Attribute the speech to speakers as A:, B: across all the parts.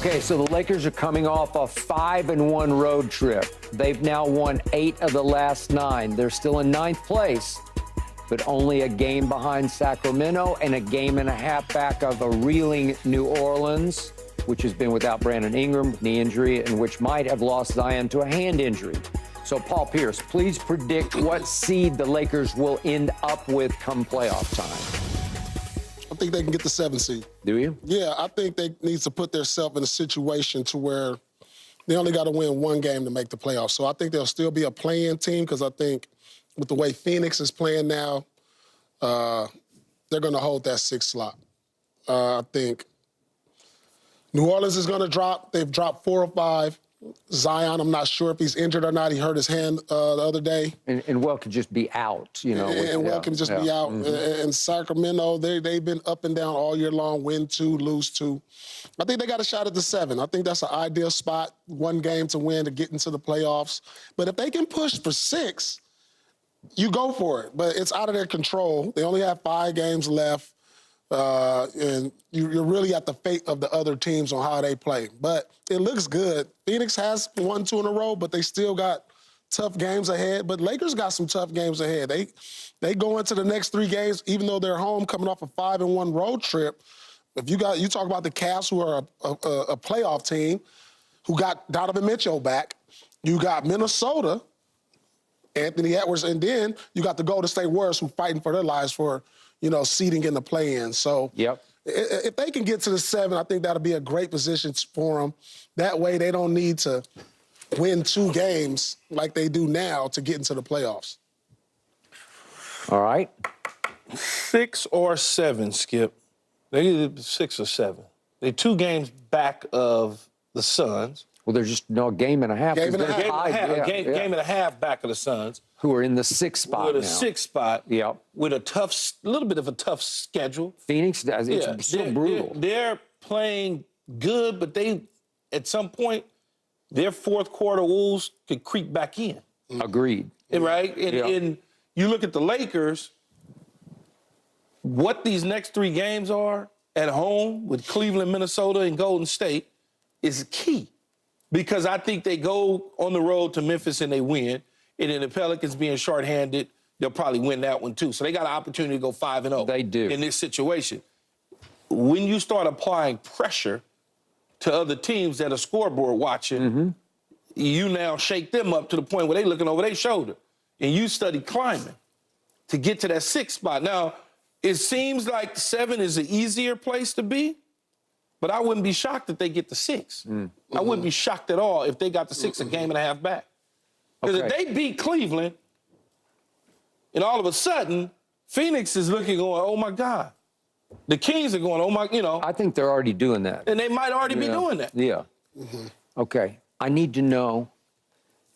A: Okay, so the Lakers are coming off a 5-1 road trip. They've now won 8 of the last 9. They're still in 9th place, but only a game behind Sacramento and a game and a half back of a reeling New Orleans, which has been without Brandon Ingram, knee injury, and which might have lost Zion to a hand injury. So, Paul Pierce, please predict what seed the Lakers will end up with come playoff time.
B: I think they can get the 7th seed.
A: Do you?
B: Yeah, I think they need to put themselves in a situation to where they only got to win one game to make the playoffs. So I think they'll still be a play-in team because I think with the way Phoenix is playing now, they're going to hold that 6th slot. I think New Orleans is going to drop. They've dropped 4 or 5. Zion, I'm not sure if he's injured or not. He hurt his hand the other day.
A: And Well could just be out, you know.
B: And Well can just be out.
A: Mm-hmm.
B: And Sacramento, they've been up and down all year long, win 2, lose 2. I think they got a shot at the 7. I think that's an ideal spot, one game to win to get into the playoffs. But if they can push for 6, you go for it. But it's out of their control. They only have 5 games left. And you're really at the fate of the other teams on how they play. But it looks good. Phoenix has won 2 in a row, but they still got tough games ahead. But Lakers got some tough games ahead. They go into the next 3 games, even though they're home coming off a 5-1 road trip. If you talk about the Cavs, who are a playoff team, who got Donovan Mitchell back. You got Minnesota, Anthony Edwards, and then you got the Golden State Warriors who fighting for their lives for seeding in the play-in. So if they can get to the 7, I think that'll be a great position for them. That way they don't need to win 2 games like they do now to get into the playoffs.
A: All right.
C: 6 or 7, Skip. They either 6 or 7. They're 2 games back of the Suns.
A: Well, there's just no game and a half.
C: Game and a half back of the Suns.
A: Who are in the 6th spot
C: With a
A: now.
C: 6th spot.
A: Yep.
C: With a little bit of a tough schedule.
A: Phoenix does. It's so brutal.
C: They're playing good, but at some point, their 4th quarter woes could creep back in.
A: Agreed.
C: Right? And you look at the Lakers, what these next 3 games are at home with Cleveland, Minnesota, and Golden State is key. Because I think they go on the road to Memphis and they win. And then the Pelicans being shorthanded, they'll probably win that one too. So they got an opportunity to go 5-0.
A: They do.
C: In this situation. When you start applying pressure to other teams that are scoreboard watching, you now shake them up to the point where they're looking over their shoulder. And you study climbing to get to that 6th spot. Now, it seems like 7 is an easier place to be. But I wouldn't be shocked if they get the 6. I wouldn't be shocked at all if they got the 6 a game and a half back. Because if they beat Cleveland, and all of a sudden, Phoenix is looking going, oh, my God. The Kings are going, oh, my,
A: I think they're already doing that.
C: And they might already be doing that.
A: Yeah. Okay. I need to know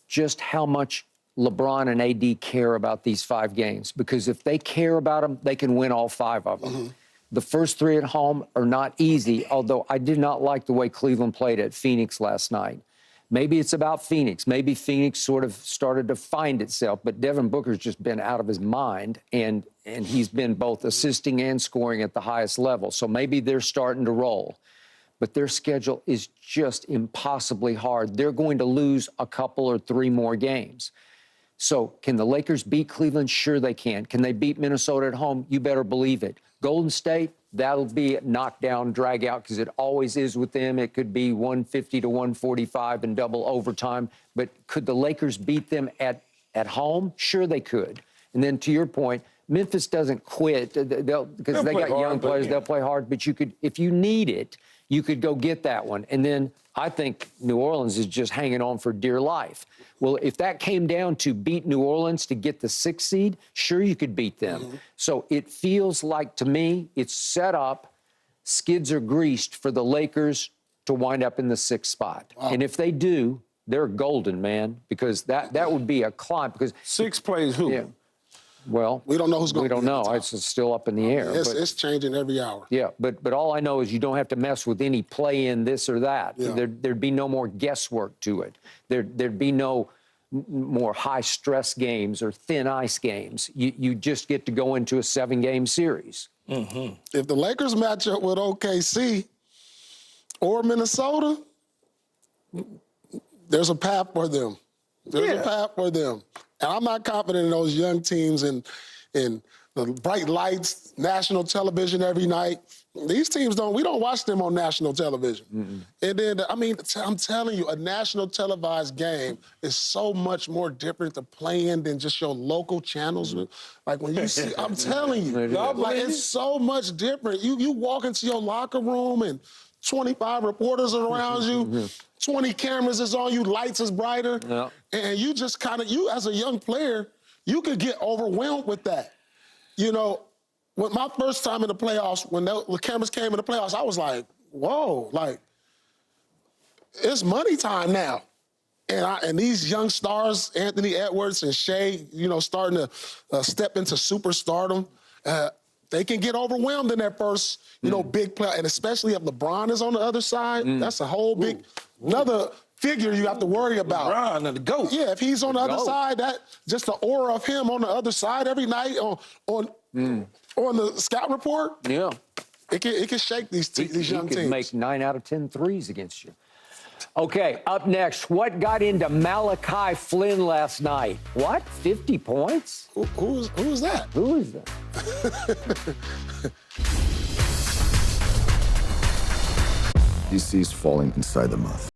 A: just how much LeBron and AD care about these 5 games. Because if they care about them, they can win all 5 of them. The first 3 at home are not easy, although I did not like the way Cleveland played at Phoenix last night. Maybe it's about Phoenix. Maybe Phoenix sort of started to find itself, but Devin Booker's just been out of his mind, and he's been both assisting and scoring at the highest level. So maybe they're starting to roll. But their schedule is just impossibly hard. They're going to lose a couple or 3 more games. So can the Lakers beat Cleveland? Sure they can. Can they beat Minnesota at home? You better believe it. Golden State, that'll be a knockdown, drag out, because it always is with them. It could be 150 to 145 in double overtime. But could the Lakers beat them at home? Sure they could. And then to your point, Memphis doesn't quit because they got young players. They'll play hard. But you could, if you need it, you could go get that one. And then I think New Orleans is just hanging on for dear life. Well, if that came down to beat New Orleans to get the 6th seed, sure, you could beat them. So it feels like, to me, it's set up, skids are greased for the Lakers to wind up in the 6th spot. Wow. And if they do, they're golden, man, because that would be a climb. Because
C: 6 plays who?
A: Yeah. Well,
B: we don't know who's going to be.
A: We don't know. It's still up in the air.
B: It's changing every hour.
A: Yeah, but all I know is you don't have to mess with any play in this or that. Yeah. There'd be no more guesswork to it. There'd be no more high-stress games or thin ice games. You just get to go into a 7-game series.
B: If the Lakers match up with OKC, or Minnesota, there's a path for them. There's a path for them. And I'm not confident in those young teams in the bright lights, national television every night. These teams we don't watch them on national television. And then, I mean, I'm telling you, a national televised game is so much more different to play in than just your local channels. Like when you see, I'm telling you, like it's so much different. You walk into your locker room and 25 reporters around you, 20 cameras is on you, lights is brighter. And you just kind of, you as a young player, you could get overwhelmed with that. You know, when my first time in the playoffs, when the cameras came in the playoffs, I was like, whoa, like, it's money time now. And these young stars, Anthony Edwards and Shea, you know, starting to step into superstardom, they can get overwhelmed in their first, you know, big play. And especially if LeBron is on the other side, that's a whole big, another figure you have to worry about.
C: LeBron, the GOAT.
B: Yeah, if he's on the other side, that just the aura of him on the other side every night on the scout report, it can shake these young teams.
A: He could make 9 out of 10 threes against you. Okay, up next, what got into Malachi Flynn last night? What, 50 points?
B: Who is that?
A: Who is that?
D: He sees falling inside the mouth.